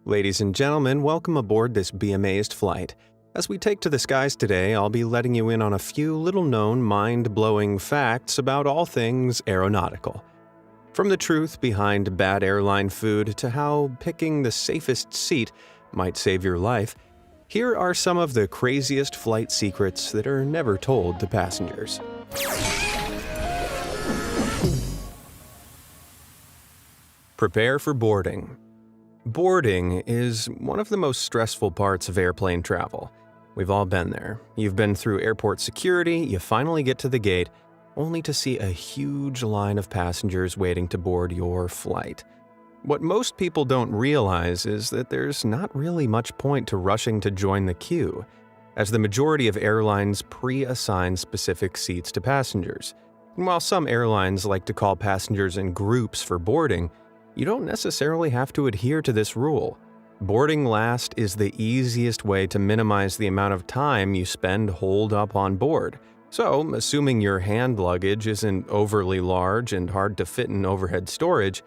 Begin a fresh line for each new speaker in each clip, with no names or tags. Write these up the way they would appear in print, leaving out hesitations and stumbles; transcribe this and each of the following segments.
Ladies and gentlemen, welcome aboard this Be Amazed flight. As we take to the skies today, I'll be letting you in on a few little-known, mind-blowing facts about all things aeronautical. From the truth behind bad airline food to how picking the safest seat might save your life, here are some of the craziest flight secrets that are never told to passengers. Prepare for boarding. Boarding is one of the most stressful parts of airplane travel. We've all been there. You've been through airport security, you finally get to the gate, only to see a huge line of passengers waiting to board your flight. What most people don't realize is that there's not really much point to rushing to join the queue, as the majority of airlines pre-assign specific seats to passengers. And while some airlines like to call passengers in groups for boarding, you don't necessarily have to adhere to this rule. Boarding last is the easiest way to minimize the amount of time you spend holed up on board. So, assuming your hand luggage isn't overly large and hard to fit in overhead storage,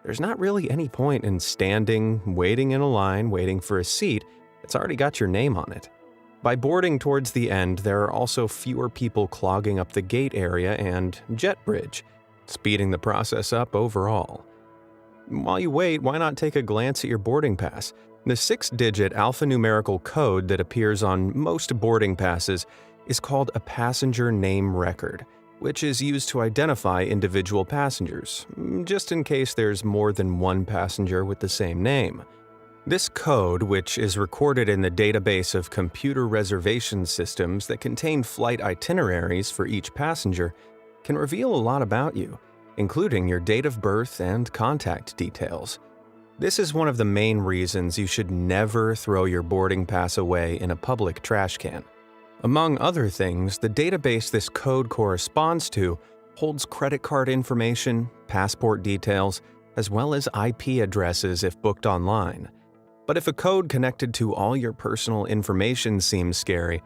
there's not really any point in standing, waiting in a line, waiting for a seat that's already got your name on it. By boarding towards the end, there are also fewer people clogging up the gate area and jet bridge, speeding the process up overall. While you wait, why not take a glance at your boarding pass? The 6-digit alphanumerical code that appears on most boarding passes is called a passenger name record, which is used to identify individual passengers, just in case there's more than one passenger with the same name. This code, which is recorded in the database of computer reservation systems that contain flight itineraries for each passenger, can reveal a lot about you, including your date of birth and contact details. This is one of the main reasons you should never throw your boarding pass away in a public trash can. Among other things, the database this code corresponds to holds credit card information, passport details, as well as IP addresses if booked online. But if a code connected to all your personal information seems scary,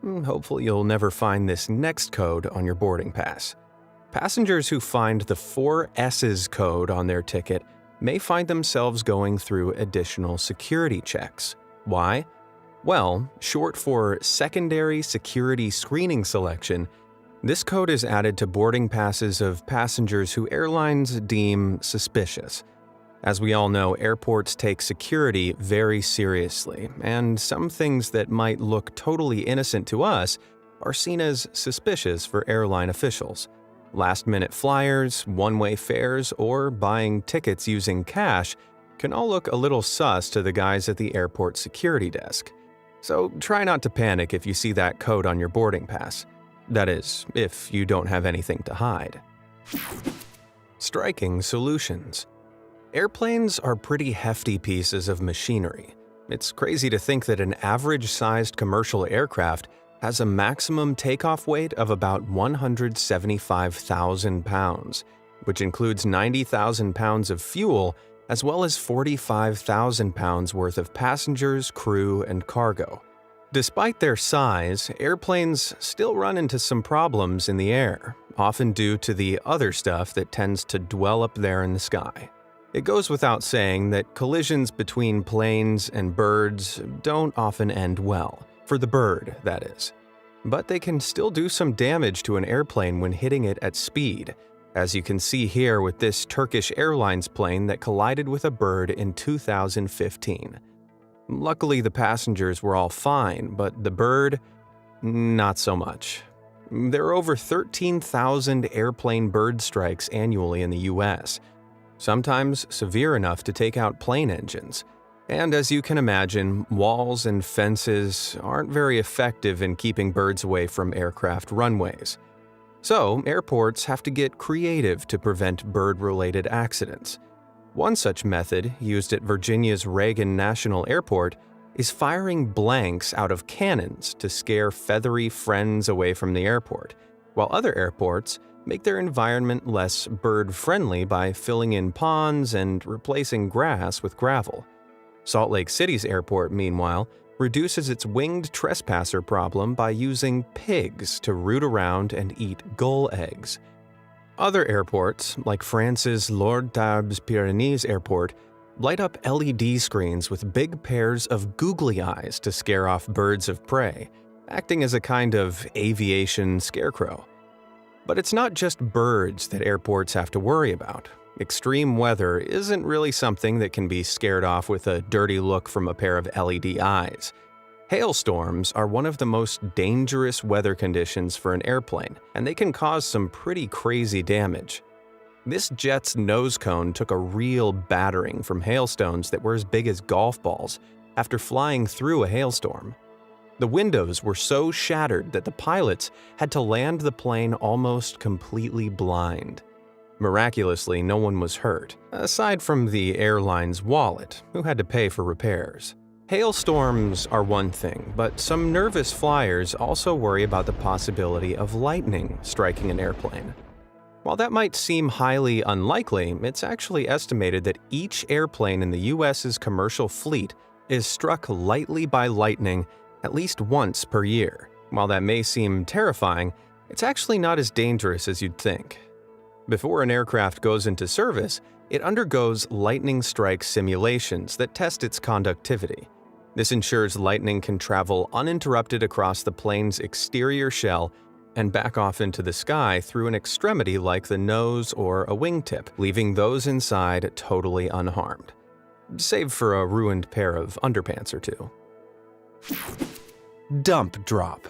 hopefully you'll never find this next code on your boarding pass. Passengers who find the 4 S's code on their ticket may find themselves going through additional security checks. Why? Well, short for Secondary Security Screening Selection, this code is added to boarding passes of passengers who airlines deem suspicious. As we all know, airports take security very seriously, and some things that might look totally innocent to us are seen as suspicious for airline officials. Last-minute flyers, one-way fares, or buying tickets using cash can all look a little sus to the guys at the airport security desk. So try not to panic if you see that code on your boarding pass. That is, if you don't have anything to hide. Striking solutions. Airplanes are pretty hefty pieces of machinery. It's crazy to think that an average-sized commercial aircraft has a maximum takeoff weight of about 175,000 pounds, which includes 90,000 pounds of fuel as well as 45,000 pounds worth of passengers, crew, and cargo. Despite their size, airplanes still run into some problems in the air, often due to the other stuff that tends to dwell up there in the sky. It goes without saying that collisions between planes and birds don't often end well. For the bird, that is. But they can still do some damage to an airplane when hitting it at speed, as you can see here with this Turkish Airlines plane that collided with a bird in 2015. Luckily, the passengers were all fine, but the bird, not so much. There are over 13,000 airplane bird strikes annually in the US, sometimes severe enough to take out plane engines. And as you can imagine, walls and fences aren't very effective in keeping birds away from aircraft runways. So, airports have to get creative to prevent bird-related accidents. One such method, used at Virginia's Reagan National Airport, is firing blanks out of cannons to scare feathery friends away from the airport, while other airports make their environment less bird-friendly by filling in ponds and replacing grass with gravel. Salt Lake City's airport, meanwhile, reduces its winged trespasser problem by using pigs to root around and eat gull eggs. Other airports, like France's Lord Tarbes Pyrénées Airport, Light up LED screens with big pairs of googly eyes to scare off birds of prey, acting as a kind of aviation scarecrow. But it's not just birds that airports have to worry about. Extreme weather isn't really something that can be scared off with a dirty look from a pair of LED eyes. Hailstorms are one of the most dangerous weather conditions for an airplane, and they can cause some pretty crazy damage. This jet's nose cone took a real battering from hailstones that were as big as golf balls after flying through a hailstorm. The windows were so shattered that the pilots had to land the plane almost completely blind. Miraculously, no one was hurt, aside from the airline's wallet, who had to pay for repairs. Hailstorms are one thing, but some nervous flyers also worry about the possibility of lightning striking an airplane. While that might seem highly unlikely, it's actually estimated that each airplane in the U.S.'s commercial fleet is struck lightly by lightning at least once per year. While that may seem terrifying, it's actually not as dangerous as you'd think. Before an aircraft goes into service, it undergoes lightning strike simulations that test its conductivity. This ensures lightning can travel uninterrupted across the plane's exterior shell and back off into the sky through an extremity like the nose or a wingtip, leaving those inside totally unharmed, save for a ruined pair of underpants or two. Dump drop.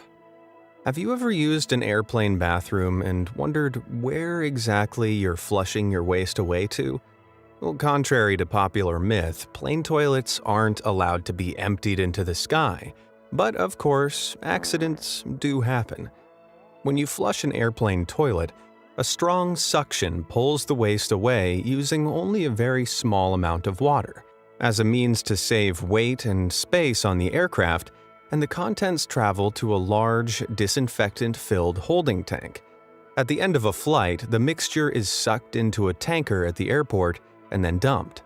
Have you ever used an airplane bathroom and wondered where exactly you're flushing your waste away to? Well, contrary to popular myth, plane toilets aren't allowed to be emptied into the sky, but of course, accidents do happen. When you flush an airplane toilet, a strong suction pulls the waste away using only a very small amount of water, as a means to save weight and space on the aircraft, and the contents travel to a large, disinfectant-filled holding tank. At the end of a flight, the mixture is sucked into a tanker at the airport and then dumped.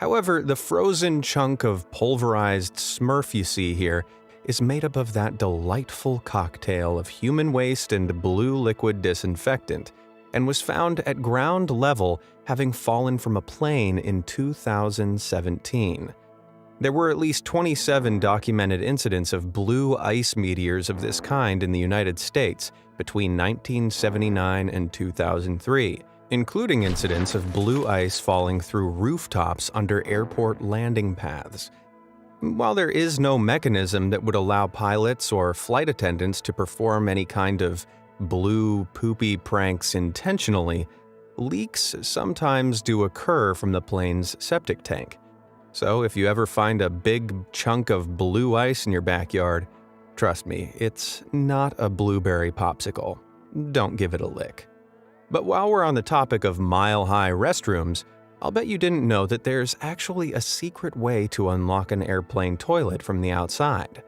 However, the frozen chunk of pulverized Smurf you see here is made up of that delightful cocktail of human waste and blue liquid disinfectant, and was found at ground level, having fallen from a plane in 2017. There were at least 27 documented incidents of blue ice meteors of this kind in the United States between 1979 and 2003, including incidents of blue ice falling through rooftops under airport landing paths. While there is no mechanism that would allow pilots or flight attendants to perform any kind of blue poopy pranks intentionally, leaks sometimes do occur from the plane's septic tank. So if you ever find a big chunk of blue ice in your backyard, trust me, it's not a blueberry popsicle. Don't give it a lick. But while we're on the topic of mile-high restrooms, I'll bet you didn't know that there's actually a secret way to unlock an airplane toilet from the outside.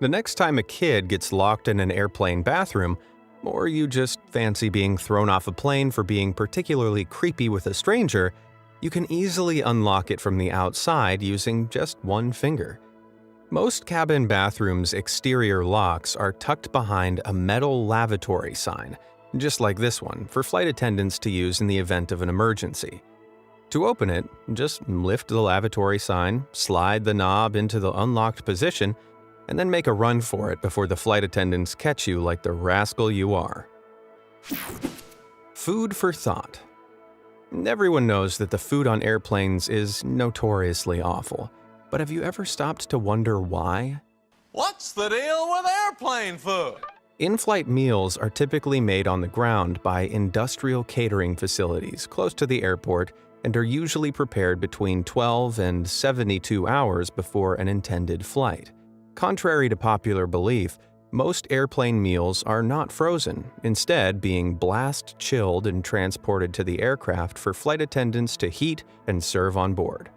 The next time a kid gets locked in an airplane bathroom, or you just fancy being thrown off a plane for being particularly creepy with a stranger, you can easily unlock it from the outside using just one finger. Most cabin bathrooms' exterior locks are tucked behind a metal lavatory sign, just like this one, for flight attendants to use in the event of an emergency. To open it, just lift the lavatory sign, slide the knob into the unlocked position, and then make a run for it before the flight attendants catch you like the rascal you are. Food for thought. Everyone knows that the food on airplanes is notoriously awful, but have you ever stopped to wonder why?
What's the deal with airplane food?
In-flight meals are typically made on the ground by industrial catering facilities close to the airport and are usually prepared between 12 and 72 hours before an intended flight. Contrary to popular belief, most airplane meals are not frozen, instead being blast chilled and transported to the aircraft for flight attendants to heat and serve on board.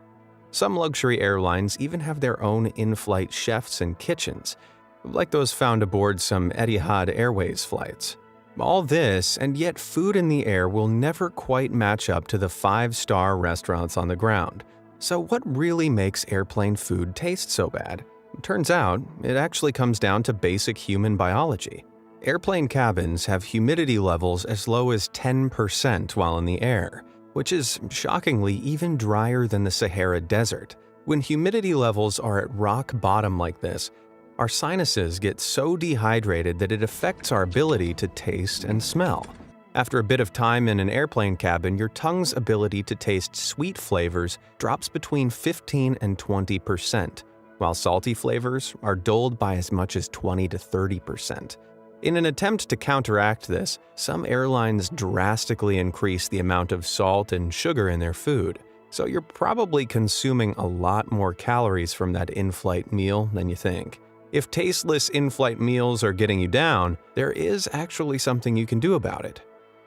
Some luxury airlines even have their own in-flight chefs and kitchens, like those found aboard some Etihad Airways flights. All this, and yet food in the air will never quite match up to the 5-star restaurants on the ground. So what really makes airplane food taste so bad? Turns out, it actually comes down to basic human biology. Airplane cabins have humidity levels as low as 10% while in the air, which is shockingly even drier than the Sahara Desert. When humidity levels are at rock bottom like this, our sinuses get so dehydrated that it affects our ability to taste and smell. After a bit of time in an airplane cabin, your tongue's ability to taste sweet flavors drops between 15 and 20%, while salty flavors are dulled by as much as 20 to 30%. In an attempt to counteract this, some airlines drastically increase the amount of salt and sugar in their food, so you're probably consuming a lot more calories from that in-flight meal than you think. If tasteless in-flight meals are getting you down, there is actually something you can do about it.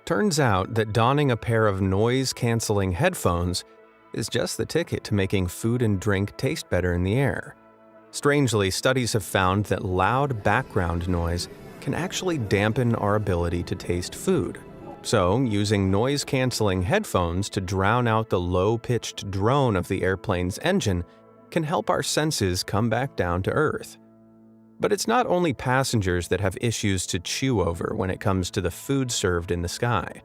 Turns out that donning a pair of noise-canceling headphones is just the ticket to making food and drink taste better in the air. Strangely, studies have found that loud background noise can actually dampen our ability to taste food. So, using noise-canceling headphones to drown out the low-pitched drone of the airplane's engine can help our senses come back down to earth. But it's not only passengers that have issues to chew over when it comes to the food served in the sky.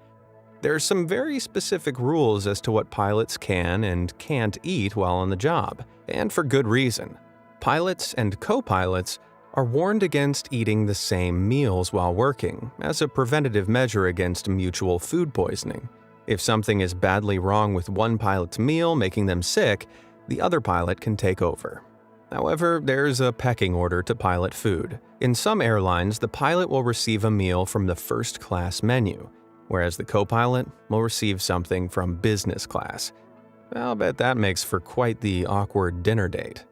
There are some very specific rules as to what pilots can and can't eat while on the job, and for good reason. Pilots and co-pilots are warned against eating the same meals while working, as a preventative measure against mutual food poisoning. If something is badly wrong with one pilot's meal, making them sick, the other pilot can take over. However, there's a pecking order to pilot food. In some airlines, the pilot will receive a meal from the first-class menu, whereas the co-pilot will receive something from business class. I'll bet that makes for quite the awkward dinner date.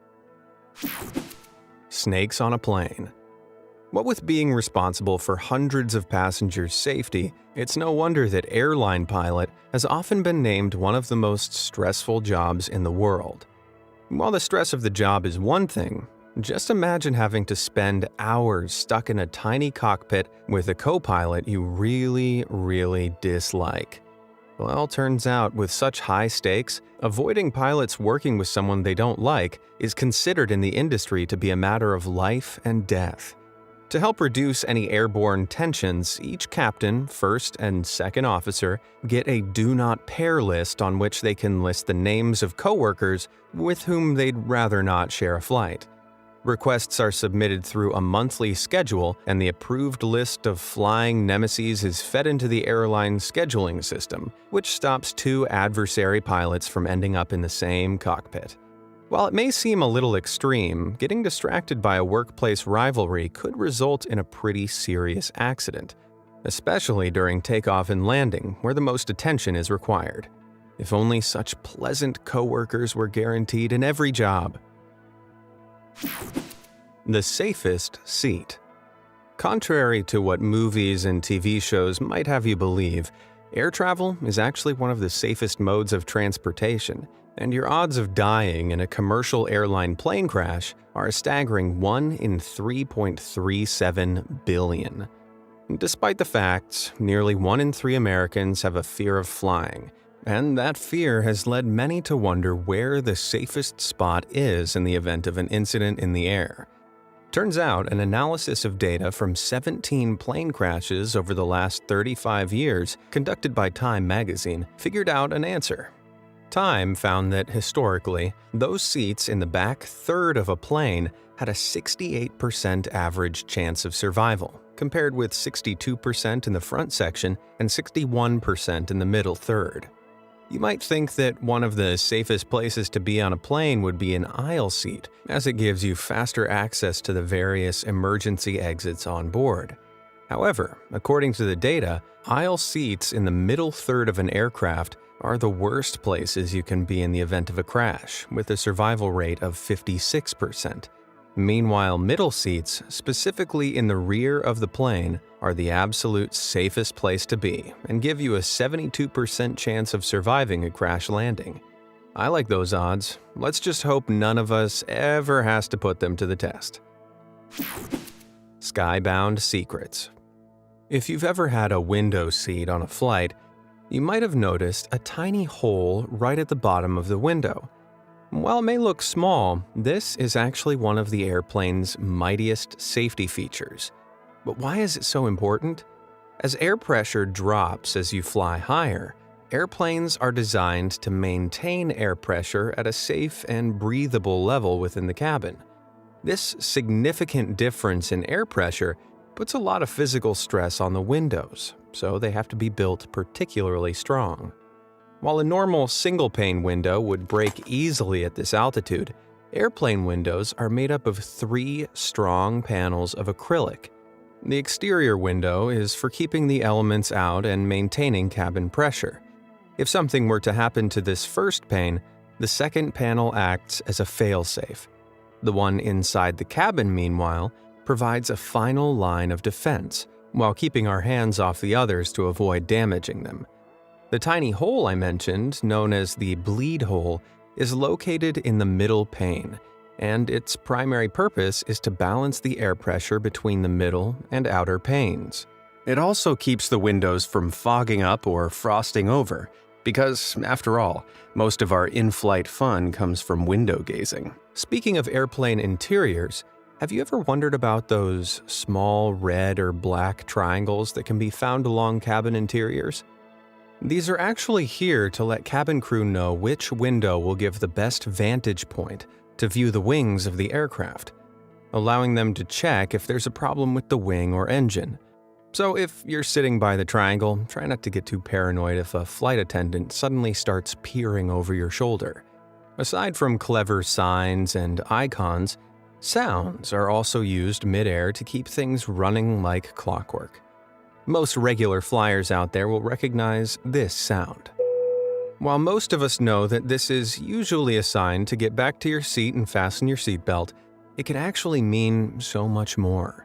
Snakes on a plane. What with being responsible for hundreds of passengers' safety, it's no wonder that airline pilot has often been named one of the most stressful jobs in the world. While the stress of the job is one thing, just imagine having to spend hours stuck in a tiny cockpit with a co-pilot you really dislike. Well, turns out with such high stakes, avoiding pilots working with someone they don't like is considered in the industry to be a matter of life and death. To help reduce any airborne tensions, each captain, first and second officer get a do not pair list on which they can list the names of coworkers with whom they'd rather not share a flight. Requests are submitted through a monthly schedule, and the approved list of flying nemesis is fed into the airline's scheduling system, which stops two adversary pilots from ending up in the same cockpit. While it may seem a little extreme, getting distracted by a workplace rivalry could result in a pretty serious accident, especially during takeoff and landing, where the most attention is required. If only such pleasant coworkers were guaranteed in every job. The safest seat. Contrary to what movies and TV shows might have you believe, air travel is actually one of the safest modes of transportation, and your odds of dying in a commercial airline plane crash are a staggering 1 in 3.37 billion. Despite the facts, nearly 1 in 3 Americans have a fear of flying, and that fear has led many to wonder where the safest spot is in the event of an incident in the air. Turns out, an analysis of data from 17 plane crashes over the last 35 years, conducted by Time magazine, figured out an answer. Time found that, historically, those seats in the back third of a plane had a 68% average chance of survival, compared with 62% in the front section and 61% in the middle third. You might think that one of the safest places to be on a plane would be an aisle seat, as it gives you faster access to the various emergency exits on board. However, according to the data, aisle seats in the middle third of an aircraft are the worst places you can be in the event of a crash, with a survival rate of 56%. Meanwhile, middle seats, specifically in the rear of the plane, are the absolute safest place to be and give you a 72% chance of surviving a crash landing. I like those odds. Let's just hope none of us ever has to put them to the test. Skybound secrets. If you've ever had a window seat on a flight, you might have noticed a tiny hole right at the bottom of the window. While it may look small, this is actually one of the airplane's mightiest safety features. But why is it so important? As air pressure drops as you fly higher, Airplanes are designed to maintain air pressure at a safe and breathable level within the cabin. This significant difference in air pressure puts a lot of physical stress on the windows, so they have to be built particularly strong. While a normal single-pane window would break easily at this altitude, airplane windows are made up of 3 strong panels of acrylic. The exterior window is for keeping the elements out and maintaining cabin pressure. If something were to happen to this first pane, the second panel acts as a failsafe. The one inside the cabin, meanwhile, provides a final line of defense, while keeping our hands off the others to avoid damaging them. The tiny hole I mentioned, known as the bleed hole, is located in the middle pane, and its primary purpose is to balance the air pressure between the middle and outer panes. It also keeps the windows from fogging up or frosting over, because, after all, most of our in-flight fun comes from window gazing. Speaking of airplane interiors, have you ever wondered about those small red or black triangles that can be found along cabin interiors? These are actually here to let cabin crew know which window will give the best vantage point to view the wings of the aircraft, allowing them to check if there's a problem with the wing or engine. So if you're sitting by the triangle, try not to get too paranoid if a flight attendant suddenly starts peering over your shoulder. Aside from clever signs and icons, sounds are also used mid-air to keep things running like clockwork. Most regular flyers out there will recognize this sound. While most of us know that this is usually a sign to get back to your seat and fasten your seatbelt, it can actually mean so much more.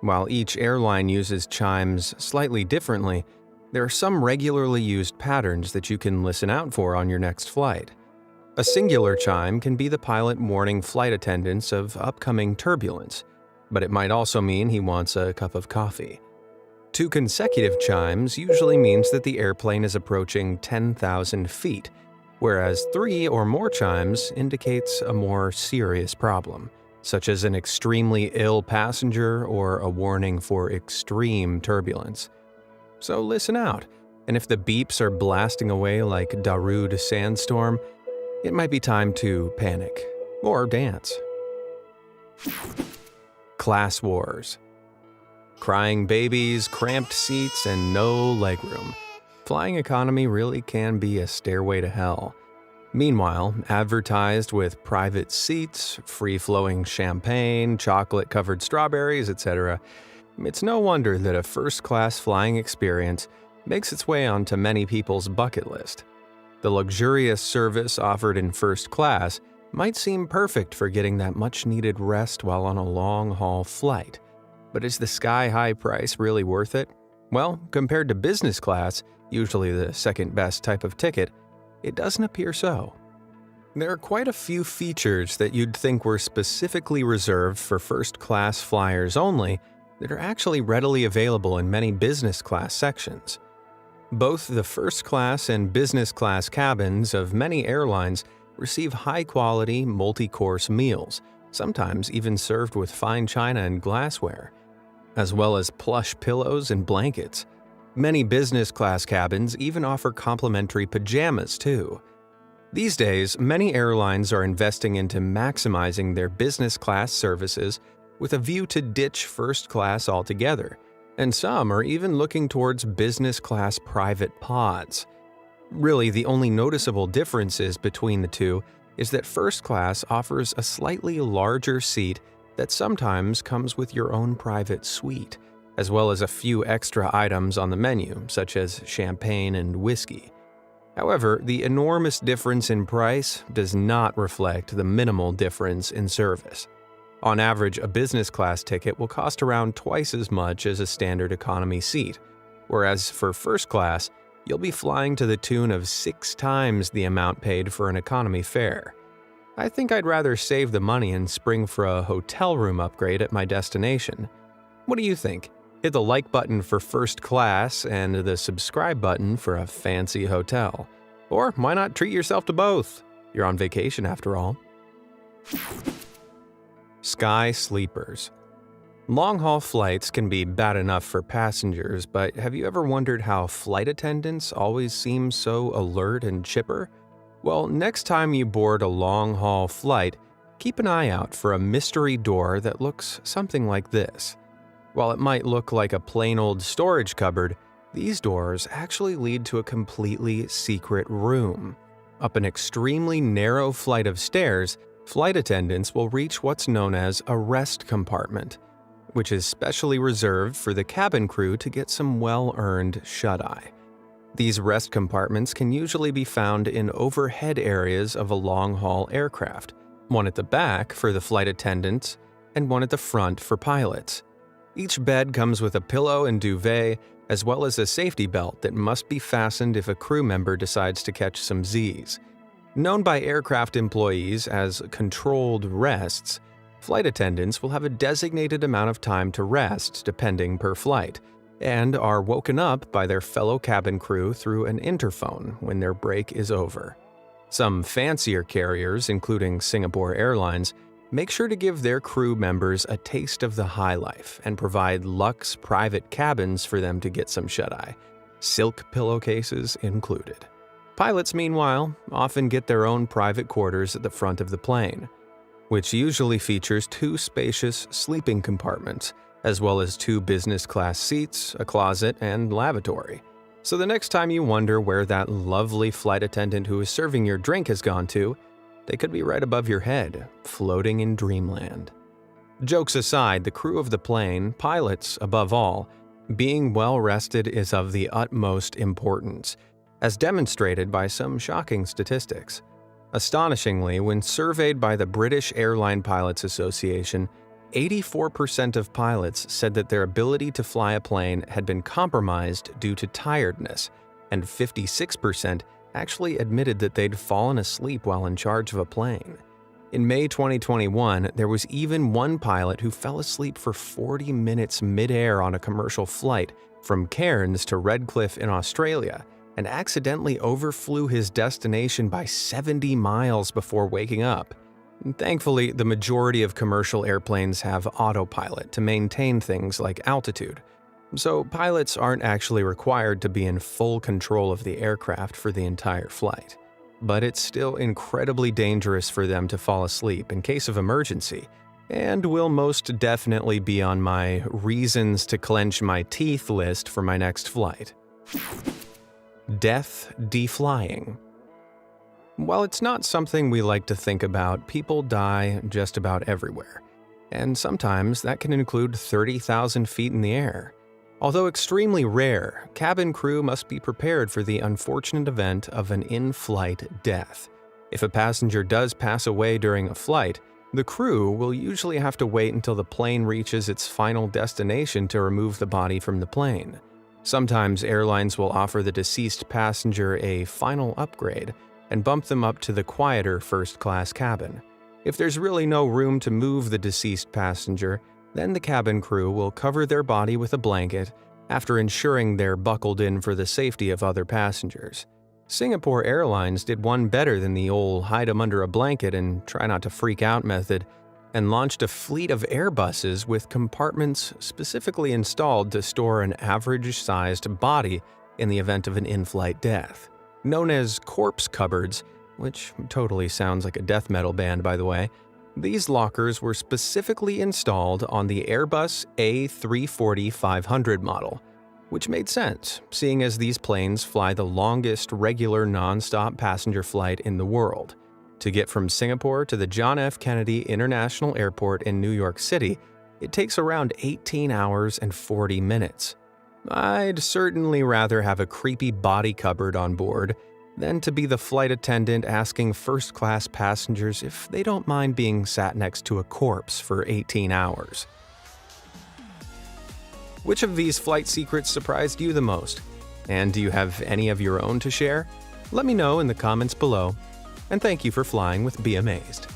While each airline uses chimes slightly differently, there are some regularly used patterns that you can listen out for on your next flight. A singular chime can be the pilot warning flight attendants of upcoming turbulence, but it might also mean he wants a cup of coffee. 2 consecutive chimes usually means that the airplane is approaching 10,000 feet, whereas 3 or more chimes indicates a more serious problem, such as an extremely ill passenger or a warning for extreme turbulence. So listen out, and if the beeps are blasting away like Darude sandstorm, it might be time to panic or dance. Class wars. Crying babies, cramped seats, and no legroom. Flying economy really can be a stairway to hell. Meanwhile, advertised with private seats, free-flowing champagne, chocolate-covered strawberries, etc., it's no wonder that a first-class flying experience makes its way onto many people's bucket list. The luxurious service offered in first class might seem perfect for getting that much-needed rest while on a long-haul flight. But is the sky-high price really worth it? Well, compared to business class, usually the second-best type of ticket, it doesn't appear so. There are quite a few features that you'd think were specifically reserved for first-class flyers only that are actually readily available in many business class sections. Both the first class and business class cabins of many airlines receive high-quality, multi-course meals, sometimes even served with fine china and glassware, as well as plush pillows and blankets. Many business class cabins even offer complimentary pajamas too. These days, many airlines are investing into maximizing their business class services with a view to ditch first class altogether, and some are even looking towards business class private pods. Really, the only noticeable differences between the two is that first class offers a slightly larger seat that sometimes comes with your own private suite, as well as a few extra items on the menu, such as champagne and whiskey. However, the enormous difference in price does not reflect the minimal difference in service. On average, a business class ticket will cost around twice as much as a standard economy seat, whereas for first class, you'll be flying to the tune of 6 times the amount paid for an economy fare. I think I'd rather save the money and spring for a hotel room upgrade at my destination. What do you think? Hit the like button for first class and the subscribe button for a fancy hotel. Or why not treat yourself to both? You're on vacation after all. Sky sleepers. Long-haul flights can be bad enough for passengers, but have you ever wondered how flight attendants always seem so alert and chipper? Well, next time you board a long-haul flight, keep an eye out for a mystery door that looks something like this. While it might look like a plain old storage cupboard, these doors actually lead to a completely secret room. Up an extremely narrow flight of stairs, flight attendants will reach what's known as a rest compartment, which is specially reserved for the cabin crew to get some well-earned shut-eye. These rest compartments can usually be found in overhead areas of a long-haul aircraft, one at the back for the flight attendants and one at the front for pilots. Each bed comes with a pillow and duvet, as well as a safety belt that must be fastened if a crew member decides to catch some Z's. Known by aircraft employees as controlled rests, flight attendants will have a designated amount of time to rest depending per flight, and are woken up by their fellow cabin crew through an interphone when their break is over. Some fancier carriers, including Singapore Airlines, make sure to give their crew members a taste of the high life and provide luxe private cabins for them to get some shut-eye, silk pillowcases included. Pilots, meanwhile, often get their own private quarters at the front of the plane, which usually features 2 spacious sleeping compartments, as well as 2 business-class seats, a closet, and lavatory. So the next time you wonder where that lovely flight attendant who is serving your drink has gone to, they could be right above your head, floating in dreamland. Jokes aside, the crew of the plane, pilots above all, being well-rested is of the utmost importance, as demonstrated by some shocking statistics. Astonishingly, when surveyed by the British Airline Pilots Association, 84% of pilots said that their ability to fly a plane had been compromised due to tiredness, and 56% actually admitted that they'd fallen asleep while in charge of a plane. In May 2021, there was even one pilot who fell asleep for 40 minutes mid-air on a commercial flight from Cairns to Redcliffe in Australia, and accidentally overflew his destination by 70 miles before waking up. Thankfully, the majority of commercial airplanes have autopilot to maintain things like altitude, so pilots aren't actually required to be in full control of the aircraft for the entire flight. But it's still incredibly dangerous for them to fall asleep in case of emergency, and will most definitely be on my reasons to clench my teeth list for my next flight. Death deflying. While it's not something we like to think about, people die just about everywhere, and sometimes that can include 30,000 feet in the air. Although extremely rare, cabin crew must be prepared for the unfortunate event of an in-flight death. If a passenger does pass away during a flight, the crew will usually have to wait until the plane reaches its final destination to remove the body from the plane. Sometimes airlines will offer the deceased passenger a final upgrade and bump them up to the quieter first-class cabin. If there's really no room to move the deceased passenger, then the cabin crew will cover their body with a blanket after ensuring they're buckled in for the safety of other passengers. Singapore Airlines did one better than the old hide 'em under a blanket and try not to freak out method, and launched a fleet of Airbuses with compartments specifically installed to store an average-sized body in the event of an in-flight death. Known as corpse cupboards, which totally sounds like a death metal band by the way, these lockers were specifically installed on the Airbus A340-500 model, which made sense, seeing as these planes fly the longest regular non-stop passenger flight in the world. To get from Singapore to the John F. Kennedy International Airport in New York City, it takes around 18 hours and 40 minutes. I'd certainly rather have a creepy body cupboard on board than to be the flight attendant asking first-class passengers if they don't mind being sat next to a corpse for 18 hours. Which of these flight secrets surprised you the most? And do you have any of your own to share? Let me know in the comments below. And thank you for flying with Be Amazed.